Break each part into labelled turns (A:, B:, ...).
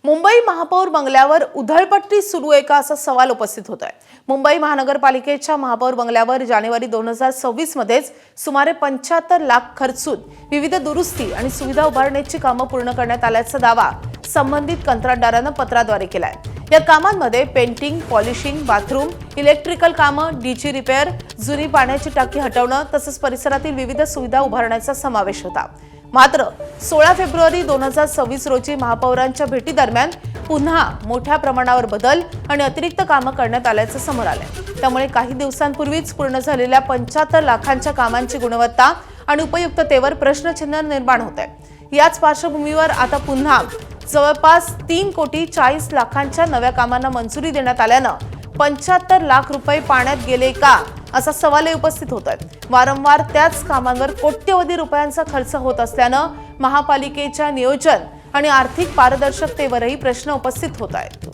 A: मुंबई महापौर बंगल्यावर उधळपट्टी सुरू आहे का असा सवाल उपस्थित होत आहे। मुंबई महानगरपालिकेच्या महापौर बंगल्यावर जानेवारी 2026 मध्येच सुमारे 75 लाख खर्चून विविध दुरुस्ती आणि सुविधा उभारण्याची कामं पूर्ण करण्यात आल्याचा दावा संबंधित कंत्राटदाराने पत्राद्वारे केलाय। या कामांमध्ये पेंटिंग, पॉलिशिंग, बाथरूम, इलेक्ट्रिकल कामं, डीजी रिपेअर, जुनी पाण्याची टाकी हटवणं तसंच परिसरातील विविध सुविधा उभारण्याचा समावेश होता। मात्र 16 फेब्रुवारी 2026 रोजी महापौरांच्या भेटीदरम्यान पुन्हा मोठ्या प्रमाणावर बदल आणि अतिरिक्त कामं करण्यात आल्याचं समोर आलंय। त्यामुळे काही दिवसांपूर्वीच पूर्ण झालेल्या 75 लाखांच्या कामांची गुणवत्ता आणि उपयुक्ततेवर प्रश्नचिन्ह निर्माण होत आहे। याच पार्श्वभूमीवर आता पुन्हा जवळपास 3 कोटी 40 लाखांच्या नव्या कामांना मंजुरी देण्यात आल्यानं 75 लाख रुपये पाण्यात गेले का असा सवाल उपस्थित होत आहे। वारंवार त्याच कामांवर कोट्यवधी रुपयांचा खर्च होत असल्यानं महापालिकेच्या नियोजन आणि आर्थिक पारदर्शकतेवरही प्रश्न उपस्थित होत आहेत।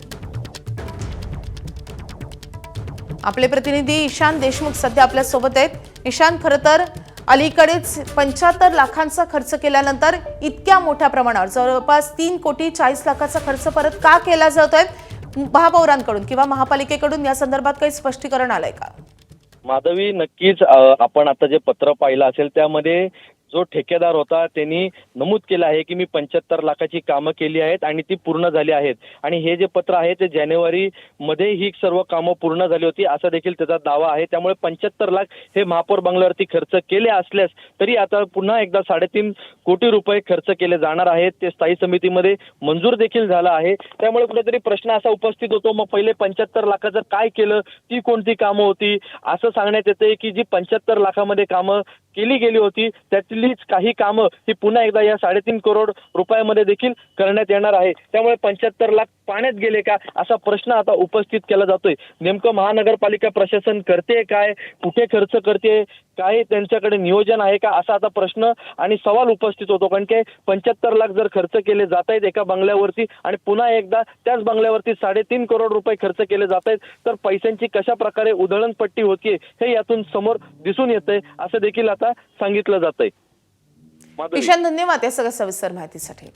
A: आपले प्रतिनिधी ईशान देशमुख सध्या आपल्या सोबत आहेत। ईशान, खरं तर अलीकडेच 75 लाखांचा खर्च केल्यानंतर इतक्या मोठ्या प्रमाणावर जवळपास 3 कोटी 40 लाखाचा खर्च परत का केला जातोय महापौरांकडून किंवा महापालिकेकडून, या संदर्भात काही स्पष्टीकरण आलंय का?
B: माधवी, नक्कीच आपण आता जे पत्र पाहिलं असेल त्यामध्ये जो ठेकेदार होता त्यांनी नमूद केलं आहे की मी 75 लाखाची कामं केली आहेत आणि ती पूर्ण झाली आहेत आणि हे जे पत्र आहे ते जानेवारी मध्ये ही सर्व कामं पूर्ण झाली होती असा देखील त्याचा दावा आहे। त्यामुळे 75 लाख हे महापौर बंगल्यावरती खर्च केले असल्यास तरी आता पुन्हा एकदा 3.5 कोटी रुपये खर्च केले जाणार आहेत। ते स्थायी समितीमध्ये मंजूर देखील झालं आहे। त्यामुळे कुठेतरी प्रश्न असा उपस्थित होतो, मग पहिले 75 लाखाचं काय केलं, ती कोणती कामं होती? असं सांगण्यात येते की जी 75 लाखामध्ये कामं केली गेली होती त्यातलीच काही कामं ही पुन्हा एकदा या 3.5 करोड रुपयामध्ये देखील करण्यात येणार आहे। त्यामुळे 75 लाख पाण्यात गेले का असा प्रश्न आता उपस्थित केला जातोय। नेमकं महानगरपालिका प्रशासन करते काय, कुठे खर्च करते, काय त्यांच्याकडे नियोजन आहे का असा आता प्रश्न आणि सवाल उपस्थित होतो। कारण की 75 लाख जर खर्च केले जात आहेत एका बंगल्यावरती आणि पुन्हा एकदा त्याच बंगल्यावरती 3.5 करोड रुपये खर्च केले जात आहेत तर पैशांची कशा प्रकारे उधळणपट्टी होतीये हे यातून समोर दिसून येतंय असं देखील आता सांगितलं जातंय।
A: ईशान, धन्यवाद या सगळ्या सविस्तर माहितीसाठी।